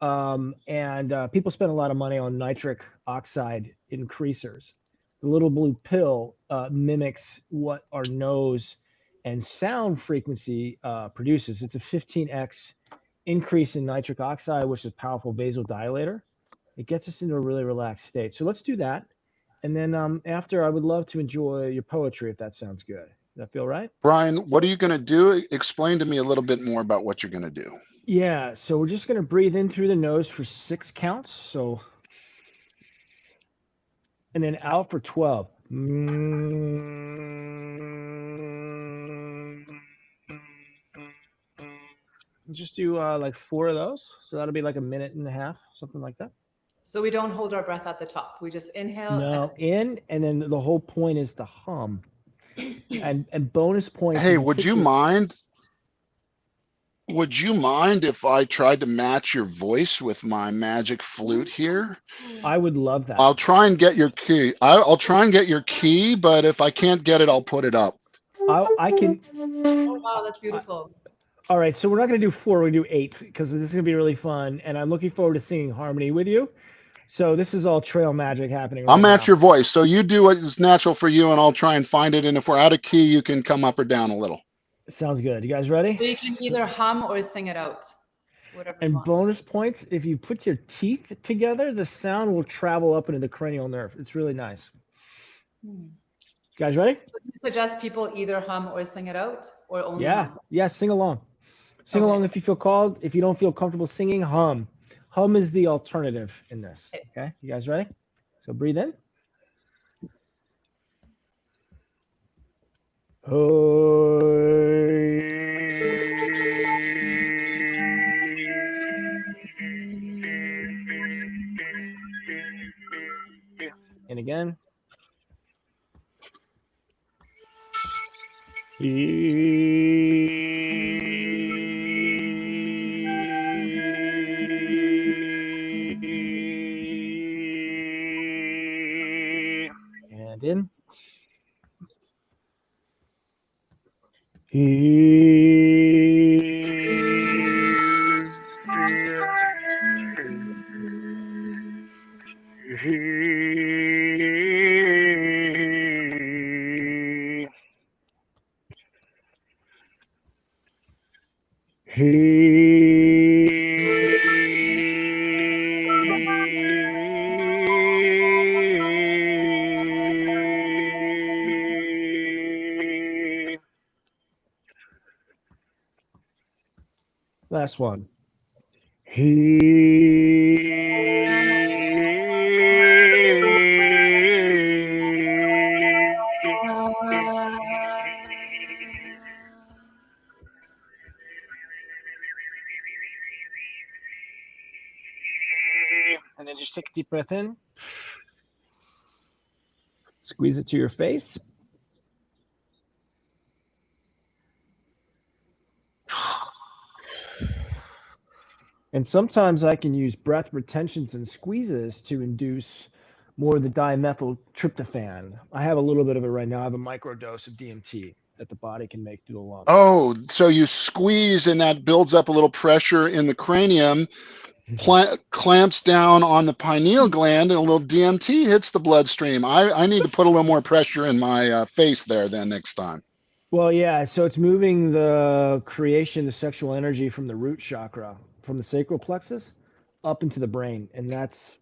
And people spend a lot of money on nitric oxide increasers. The little blue pill mimics what our nose and sound frequency produces. It's a 15x increase in nitric oxide, which is a powerful vasodilator. It gets us into a really relaxed state. So let's do that. And then after, I would love to enjoy your poetry if that sounds good. Does that feel right? Brian, what are you going to do? Explain to me a little bit more about what you're going to do. Yeah, so we're just going to breathe in through the nose for 6 counts. So, and then out for 12. Just do like 4 of those. So that'll be like a minute and a half, something like that. So we don't hold our breath at the top. We just inhale. No, in, and then the whole point is to hum. And bonus points. Hey, would you mind? Would you mind if I tried to match your voice with my magic flute here? I would love that. I'll try and get your key. I'll try and get your key, but if I can't get it, I'll put it up. I can. Oh, wow, that's beautiful. All right, so we're not going to do 4, we're going to do 8 because this is going to be really fun, and I'm looking forward to singing harmony with you. So this is all trail magic happening right I'll match now. your voice. So you do what is natural for you, and I'll try and find it. And if we're out of key, you can come up or down a little. Sounds good. You guys ready? So you can either hum or sing it out. Whatever you And want. bonus points, if you put your teeth together, the sound will travel up into the cranial nerve. It's really nice. You guys ready? So you suggest people either hum or sing it out, or only hum? Yeah, sing along. Sing along if you feel called. If you don't feel comfortable singing, hum. Hum is the alternative in this. Okay, you guys ready? So breathe in. And again. And in. Last one. And then just take a deep breath in. Squeeze it to your face. And sometimes I can use breath retentions and squeezes to induce more of the dimethyltryptophan. I have a little bit of it right now. I have a microdose of DMT that the body can make through the lungs. Oh, so you squeeze and that builds up a little pressure in the cranium, clamps down on the pineal gland, and a little DMT hits the bloodstream. I need to put a little more pressure in my face there then next time. Well, yeah, so it's moving the creation, the sexual energy from the root chakra, from the sacral plexus, up into the brain. And that's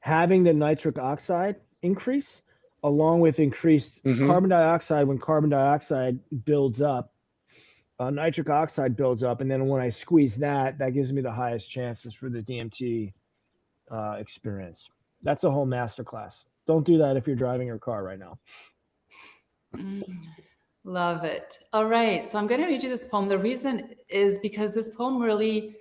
having the nitric oxide increase, along with increased carbon dioxide. When carbon dioxide builds up, nitric oxide builds up. And then when I squeeze that, that gives me the highest chances for the DMT experience. That's a whole masterclass. Don't do that if you're driving your car right now. Love it. All right. So I'm going to read you this poem. The reason is because this poem really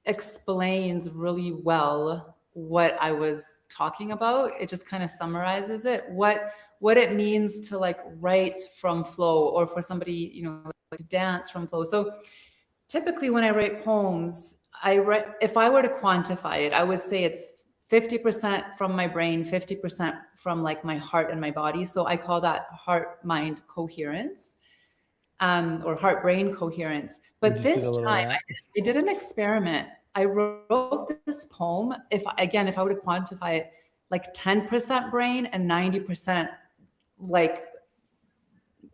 explains really well what I was talking about. It just kind of summarizes it. What what it means to like write from flow, or for somebody, you know, like to dance from flow. So typically when I write poems, if I were to quantify it, I would say it's 50% from my brain, 50% from like my heart and my body. So I call that heart-mind coherence, or heart-brain coherence. We But just did this a little of time that. I did an experiment. I wrote this poem, if I were to quantify it, like 10% brain and 90% like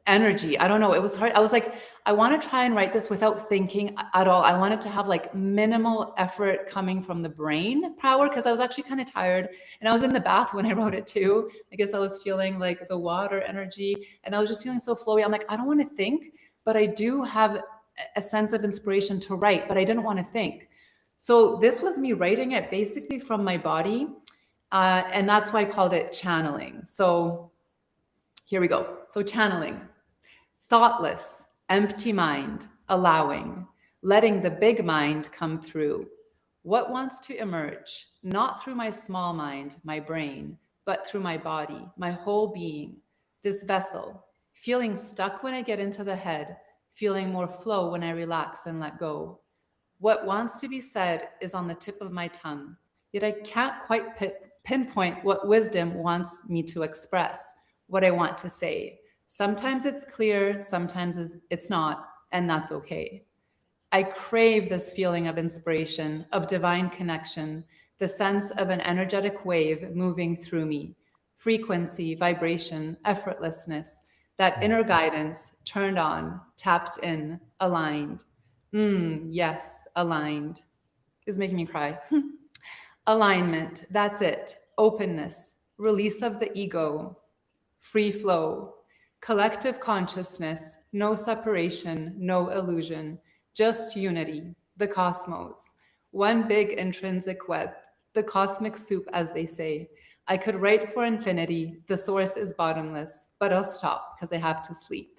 energy. I don't know. It was hard. I was like, I want to try and write this without thinking at all. I wanted to have like minimal effort coming from the brain power, because I was actually kind of tired, and I was in the bath when I wrote it too. I guess I was feeling like the water energy, and I was just feeling so flowy. I'm like, I don't want to think, but I do have a sense of inspiration to write, but I didn't want to think. So this was me writing it basically from my body. And that's why I called it channeling. So here we go. So channeling. Thoughtless, empty mind, allowing, letting the big mind come through. What wants to emerge, not through my small mind, my brain, but through my body, my whole being, this vessel, feeling stuck when I get into the head, feeling more flow when I relax and let go. What wants to be said is on the tip of my tongue, yet I can't quite pinpoint what wisdom wants me to express, what I want to say. Sometimes it's clear, sometimes it's not, and that's okay. I crave this feeling of inspiration, of divine connection, the sense of an energetic wave moving through me, frequency, vibration, effortlessness, that inner guidance turned on, tapped in, aligned. Yes, aligned. Is making me cry. Alignment, that's it. Openness, release of the ego, free flow, collective consciousness, no separation, no illusion, just unity, the cosmos, one big intrinsic web, the cosmic soup, as they say. I could write for infinity, the source is bottomless, but I'll stop because I have to sleep.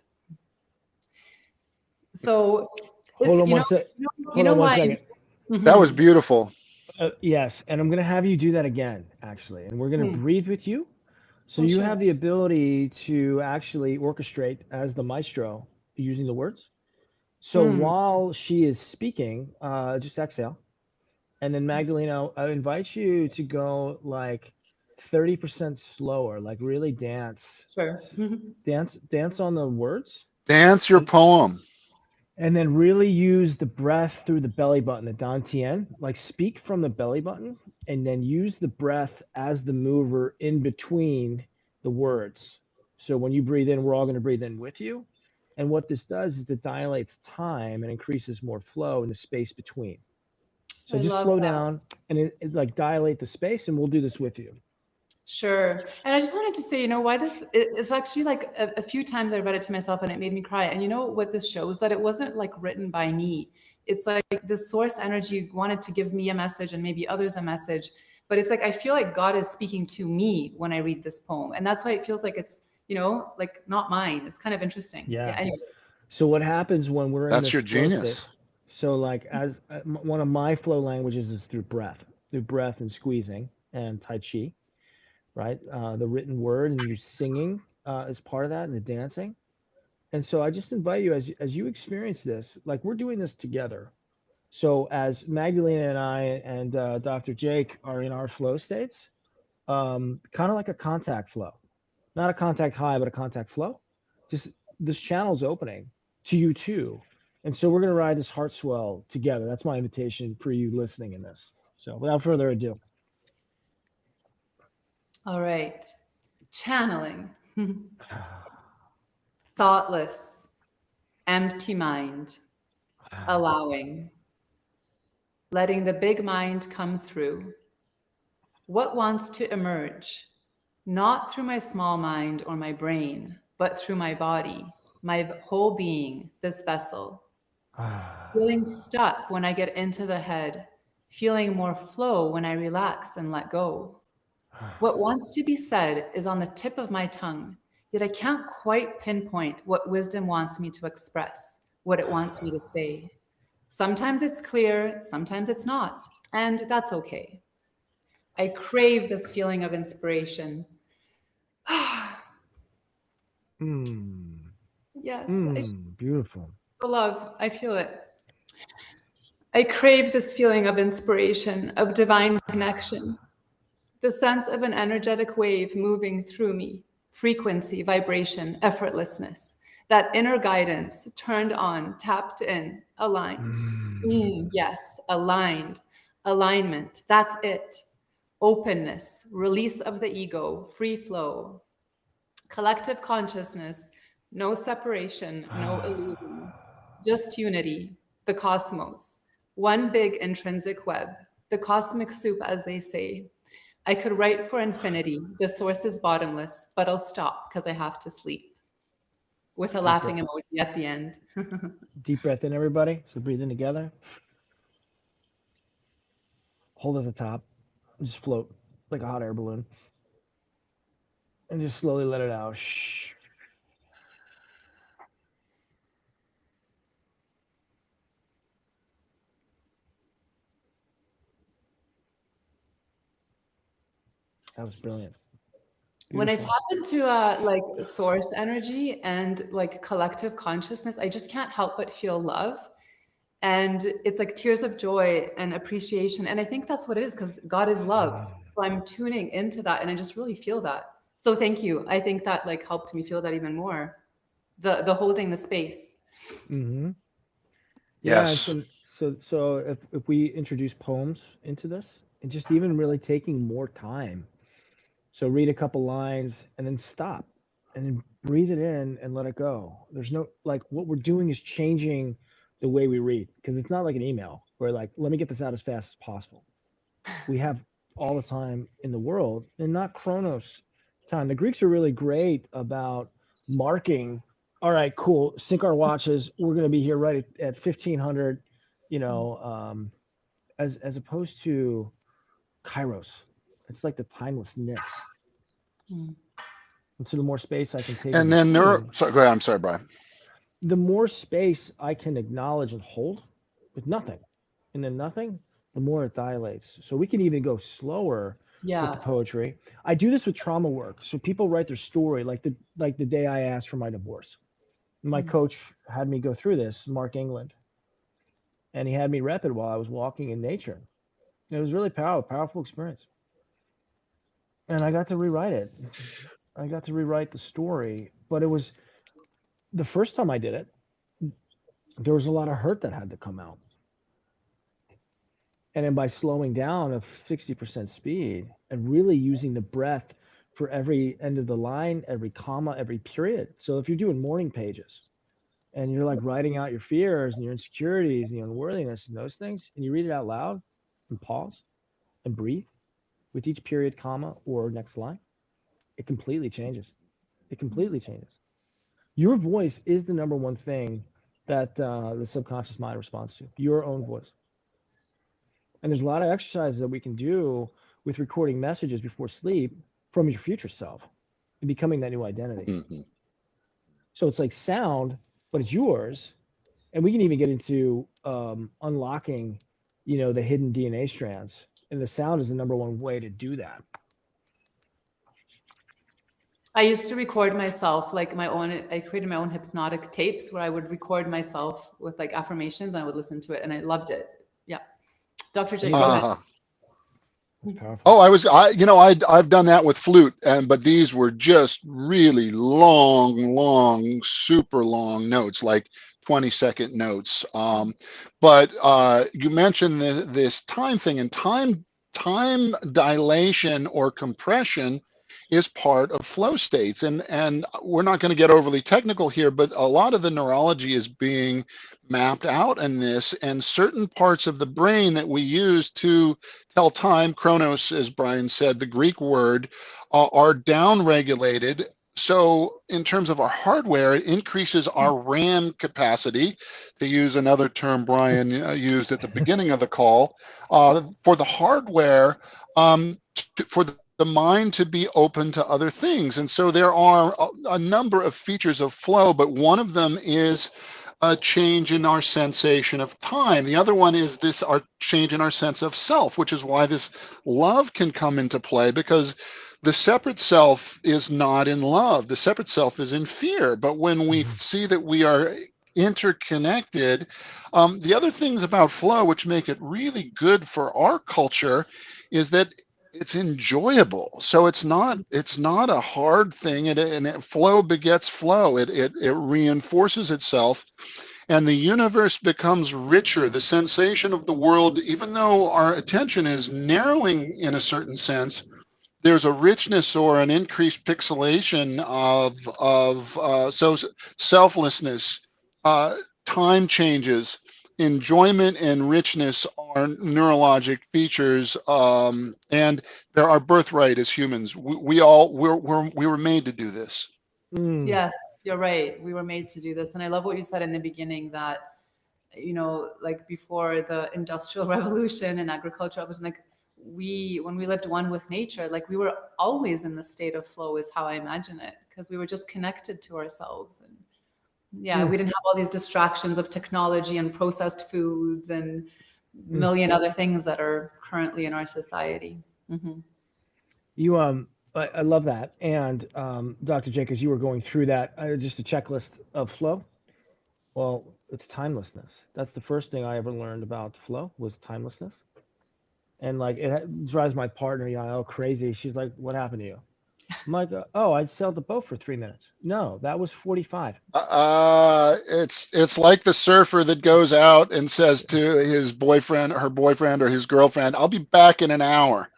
So, Hold on you one know, sec. you Hold know on one why? second. That was Mhm. beautiful. Yes, and I'm going to have you do that again, actually. And we're going to Hmm. breathe with you. So Oh, you sure. have the ability to actually orchestrate as the maestro using the words. So Hmm. while she is speaking, just exhale. And then Magdalena, I invite you to go like 30% slower, like really Sure. dance on the words. Dance your And poem. and then really use the breath through the belly button, the dantian, like speak from the belly button, and then use the breath as the mover in between the words. So when you breathe in, we're all going to breathe in with you. And what this does is it dilates time and increases more flow in the space between. So I just love slow that. down and like dilate the space, and we'll do this with you. Sure. And I just wanted to say, you know, why it's actually like a few times I read it to myself and it made me cry. And you know what this shows? That it wasn't like written by me. It's like the source energy wanted to give me a message and maybe others a message. But it's like I feel like God is speaking to me when I read this poem. And that's why it feels like it's, you know, like not mine. It's kind of interesting. Yeah. Yeah. Anyway. So what happens when we're in That's your this flow state? genius. So like as one of my flow languages is through breath and squeezing and tai chi, right? The written word and you singing is part of that, and the dancing. And so I just invite you as you experience this, like we're doing this together. So as Magdalena and I and Dr. Jake are in our flow states, kind of like a contact flow, not a contact high, but a contact flow. Just this channel's opening to you too. And so we're going to ride this heart swell together. That's my invitation for you listening in this. So without further ado. All right. Channeling. Thoughtless. Empty mind. Allowing. Letting the big mind come through. What wants to emerge, not through my small mind or my brain, but through my body, my whole being, this vessel. Feeling stuck when I get into the head, feeling more flow when I relax and let go. What wants to be said is on the tip of my tongue, yet I can't quite pinpoint what wisdom wants me to express, what it wants me to say. Sometimes it's clear, sometimes it's not, and that's okay. I crave this feeling of inspiration, Mm. Yes, Mm. Beautiful. the love. I feel it. I crave this feeling of inspiration, of divine connection, the sense of an energetic wave moving through me, frequency, vibration, effortlessness, that inner guidance turned on, tapped in, aligned. Mm. Yes, aligned, alignment, that's it. Openness, release of the ego, free flow, collective consciousness, no separation, no illusion, just unity, the cosmos, one big intrinsic web, the cosmic soup, as they say. I could write for infinity. The source is bottomless, but I'll stop because I have to sleep with a Deep breath. laughing emoji at the end. Deep breath in, everybody. So breathe in together. Hold at the top. Just float like a hot air balloon, and just slowly let it out. Shh. That was brilliant. When I Beautiful. tap into like source energy and like collective consciousness, I just can't help but feel love. And it's like tears of joy and appreciation. And I think that's what it is because God is love. So I'm tuning into that and I just really feel that. So thank you. I think that like helped me feel that even more. The holding the space. Mm-hmm. Yeah, and Yes. so if we introduce poems into this, and just even really taking more time. So read a couple lines and then stop and then breathe it in and let it go. There's no like what we're doing is changing the way we read because it's not like an email where like let me get this out as fast as possible. We have all the time in the world and not chronos time. The Greeks are really great about marking. All right, cool. Sync our watches. We're going to be here right at 1500. You know, as opposed to kairos. It's like the timelessness. Mm. And so the more space I can take in And then between, sorry, go ahead. I'm sorry, Brian. the more space I can acknowledge and hold with nothing. And then nothing, the more it dilates. So we can even go slower with the Yeah. poetry. I do this with trauma work. So people write their story like the day I asked for my divorce. My Mm. coach had me go through this, Mark England, and he had me rep it while I was walking in nature. It was really powerful experience. And I got to rewrite it. I got to rewrite the story, but it was the first time I did it, there was a lot of hurt that had to come out. And then by slowing down of 60% speed and really using the breath for every end of the line, every comma, every period. So if you're doing morning pages and you're like writing out your fears and your insecurities and your unworthiness and those things, and you read it out loud and pause and breathe with each period, comma, or next line, it completely changes. It completely changes. Your voice is the number one thing that the subconscious mind responds to, your own voice. And there's a lot of exercises that we can do with recording messages before sleep from your future self and becoming that new identity. Hmm. So it's like sound, but it's yours. And we can even get into unlocking, the hidden DNA strands. And the sound is the number one way to do that. I used to record myself like my own, I created my own hypnotic tapes where I would record myself with like affirmations and I would listen to it and I loved it. Yeah. Dr. There J, you go go. ahead. Uh, It's powerful. oh, I've done that with flute, but these were just really long, super long notes, like 20-second notes. But you mentioned this time thing, and time dilation or compression is part of flow states, and we're not going to get overly technical here, but a lot of the neurology is being mapped out in this, and certain parts of the brain that we use to tell time, chronos, as Brian said, the Greek word, are down regulated. So in terms of our hardware, it increases our RAM capacity, to use another term Brian used at the beginning of the call, for the hardware, for the mind to be open to other things. And so there are a number of features of flow, but one of them is a change in our sensation of time. The other one is our change in our sense of self, which is why this love can come into play, because The separate self is not in love. The separate self is in fear. But when we Mhm. see that we are interconnected, the other things about flow, which make it really good for our culture, is that it's enjoyable. So it's not a hard thing, flow begets flow. It reinforces itself, and the universe becomes richer. The sensation of the world, even though our attention is narrowing in a certain sense, there's a richness or an increased pixelation of selflessness, uh, time changes, enjoyment and richness are neurologic features, and they're our birthright as humans. We were made to do this. Mm, Yes, you're right. We were made to do this. And I love what you said in the beginning that, like before the industrial revolution and agricultural revolution, like when we lived one with nature, like we were always in the state of flow, is how I imagine it, because we were just connected to ourselves. And yeah, mm, we didn't have all these distractions of technology and processed foods and mm. million other things that are currently in our society. Hmm. You I love that. And Dr. Jake, as you were going through that, just a checklist of flow. Well, it's timelessness. That's the first thing I ever learned about flow was timelessness. And like drives my partner, Yael, crazy. She's like, "What happened to you?" I'm like, "Oh, I sailed the boat for 3 minutes." No, that was 45. It's like the surfer that goes out and says to his boyfriend, her boyfriend, or his girlfriend, "I'll be back in an hour."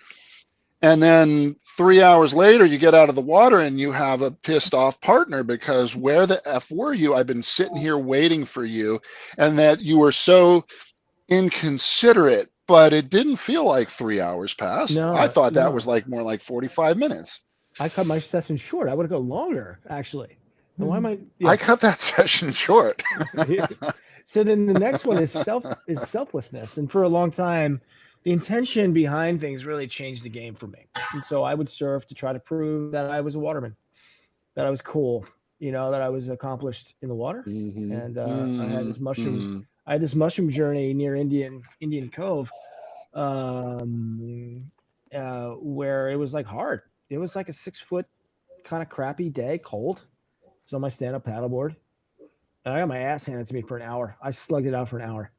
And then 3 hours later, you get out of the water and you have a pissed off partner because where the F were you? I've been sitting here waiting for you. And that you were so inconsiderate, but it didn't feel like 3 hours passed. I No, thought that was no. like more like 45 minutes. I cut my session short. I would go longer, actually. And why am I? I Yeah. cut that session short. So then the next one is selflessness, and for a long time, the intention behind things really changed the game for me. And so I would surf to try to prove that I was a waterman, that I was cool, that I was accomplished in the water. Hmm. And Hmm. Hmm. I had this mushroom journey near Indian Cove, um, where it was like hard. It was like a 6 foot kind of crappy day, cold. So on my stand up paddleboard, and I got my ass handed to me for an hour. I slugged it out for an hour.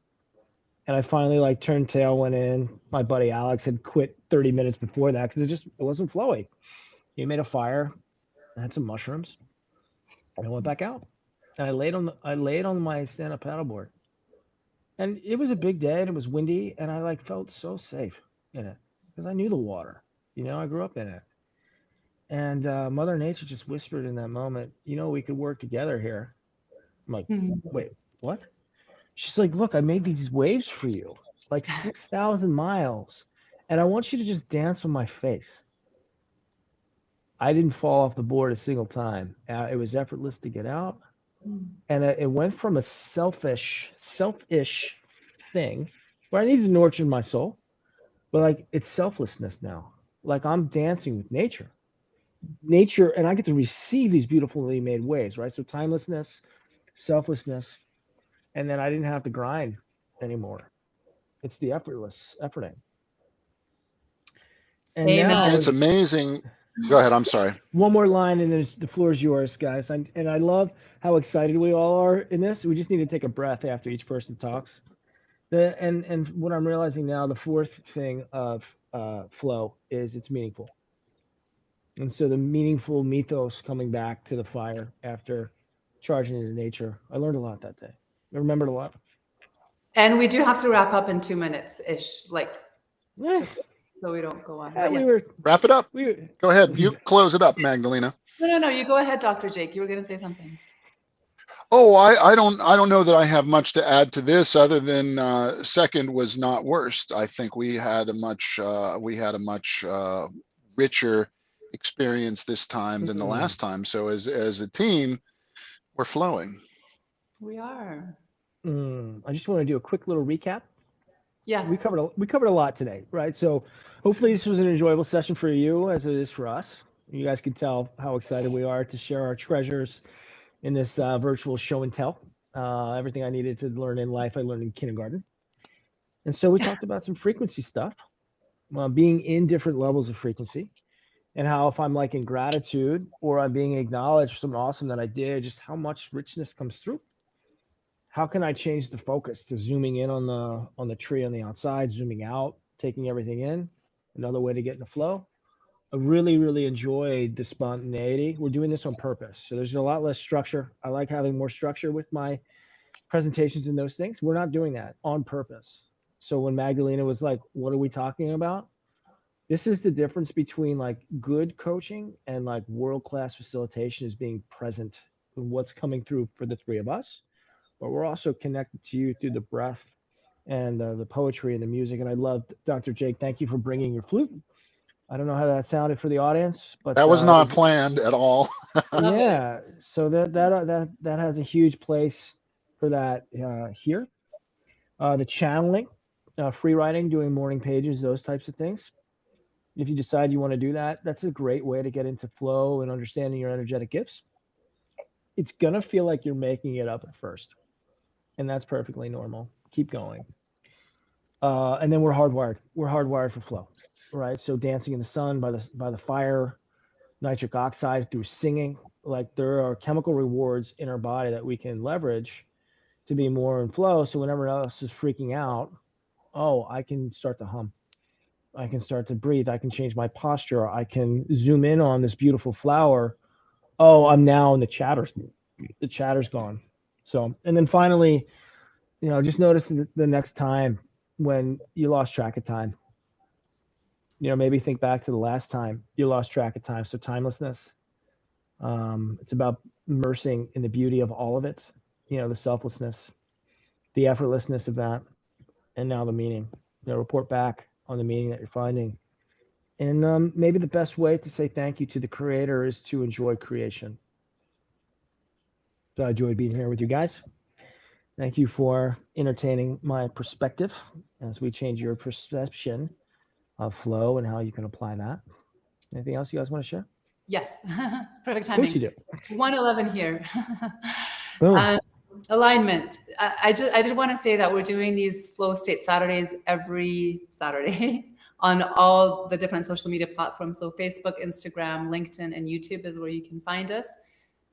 And I finally like turned tail, went in. My buddy Alex had quit 30 minutes before that because it wasn't flowy. He made a fire, I had some mushrooms, and I went back out. And I laid on my stand up paddleboard. And it was a big day and it was windy and I like felt so safe in it because I knew the water. I grew up in it. And Mother Nature just whispered in that moment, we could work together here. I'm like, wait, what? She's like, look, I made these waves for you, like 6,000 miles, and I want you to just dance on my face. I didn't fall off the board a single time. It was effortless to get out, and it went from a selfish thing where I needed to nurture my soul, but like it's selflessness now. Like I'm dancing with nature, and I get to receive these beautifully made waves, right? So timelessness, selflessness, and then I didn't have to grind anymore. It's the efforting. And Amen. And now it's amazing. Go ahead. I'm sorry. one more line, and then the floor is yours, guys. And I love how excited we all are in this. We just need to take a breath after each person talks. And what I'm realizing now, the fourth thing of flow is it's meaningful. And so the meaningful mythos coming back to the fire after charging into nature. I learned a lot that day. I remembered a lot. And we do have to wrap up in 2 minutes ish, like Eh, just so we don't go on. But we yeah. were Wrap it up. we Go ahead. You close it up, Magdalena. No, no, no. You go ahead, Dr. Jake. You were going to say something. Oh, I don't know that I have much to add to this other than second was not worst. I think we had a much richer experience this time than the mm, last time. So as a team, we're flowing. We are. I just want to do a quick little recap. Yes. We covered a lot today, right? So hopefully this was an enjoyable session for you as it is for us. You guys can tell how excited we are to share our treasures in this virtual show and tell. Everything I needed to learn in life, I learned in kindergarten. And so we talked about some frequency stuff, being in different levels of frequency, and how if I'm like in gratitude or I'm being acknowledged for something awesome that I did, just how much richness comes through. How can I change the focus to zooming in on the tree on the outside, zooming out, taking everything in? Another way to get in the flow. I really, really enjoyed the spontaneity. We're doing this on purpose. So there's a lot less structure. I like having more structure with my presentations and those things. We're not doing that on purpose. So when Magdalena was like, what are we talking about? This is the difference between like good coaching and like world-class facilitation is being present in what's coming through for the three of us, but we're also connected to you through the breath and the poetry and the music. And I loved Dr. Jake. Thank you for bringing your flute. I don't know how that sounded for the audience, but That was it not was planned at all. Love it. yeah. So that has a huge place for that here. The channeling, free writing, doing morning pages, those types of things. If you decide you want to do that, that's a great way to get into flow and understanding your energetic gifts. It's gonna feel like you're making it up at first, and that's perfectly normal. Keep going. And then we're hardwired. We're hardwired for flow, right? So dancing in the sun by the fire, nitric oxide through singing. Like there are chemical rewards in our body that we can leverage to be more in flow. So whenever else is freaking out, oh, I can start to hum. I can start to breathe. I can change my posture. I can zoom in on this beautiful flower. Oh, I'm now in the chatter. The chatter's gone. So, and then finally, just notice the next time when you lost track of time. Maybe think back to the last time you lost track of time. So timelessness. It's about immersing in the beauty of all of it. The selflessness, the effortlessness of that, and now the meaning. Report back on the meaning that you're finding. And maybe the best way to say thank you to the creator is to enjoy creation. So I enjoyed being here with you guys. Thank you for entertaining my perspective as we change your perception of flow and how you can apply that. Anything else you guys want to share? Yes. Perfect Of course you timing. do. 111 here. Boom. Alignment. I did want to say that we're doing these flow state Saturdays every Saturday on all the different social media platforms. So Facebook, Instagram, LinkedIn, and YouTube is where you can find us.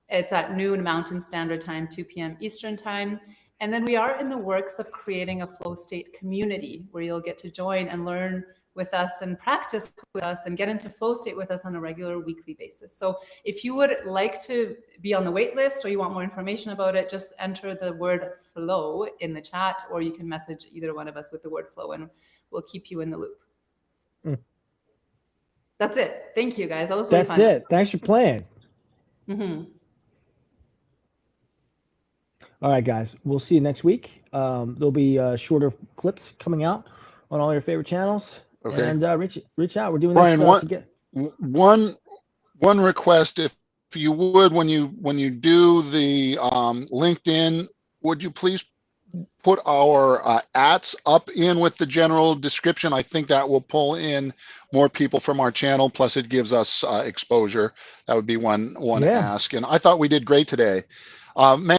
It's at noon Mountain Standard Time, 2 p.m. Eastern Time. And then we are in the works of creating a flow state community where you'll get to join and learn with us and practice with us and get into flow state with us on a regular weekly basis. So if you would like to be on the wait list or you want more information about it, just enter the word flow in the chat, or you can message either one of us with the word flow and we'll keep you in the loop. That's it. Thank you, guys. That was really fun. That's it. Thanks for playing. All right, guys. We'll see you next week. There'll be shorter clips coming out on all your favorite channels. Okay. And reach out. We're doing Brian, this together. one request, if you would, when you do the LinkedIn, would you please put our ats up in with the general description? I think that will pull in more people from our channel. Plus, it gives us exposure. That would be one ask. And I thought we did great today.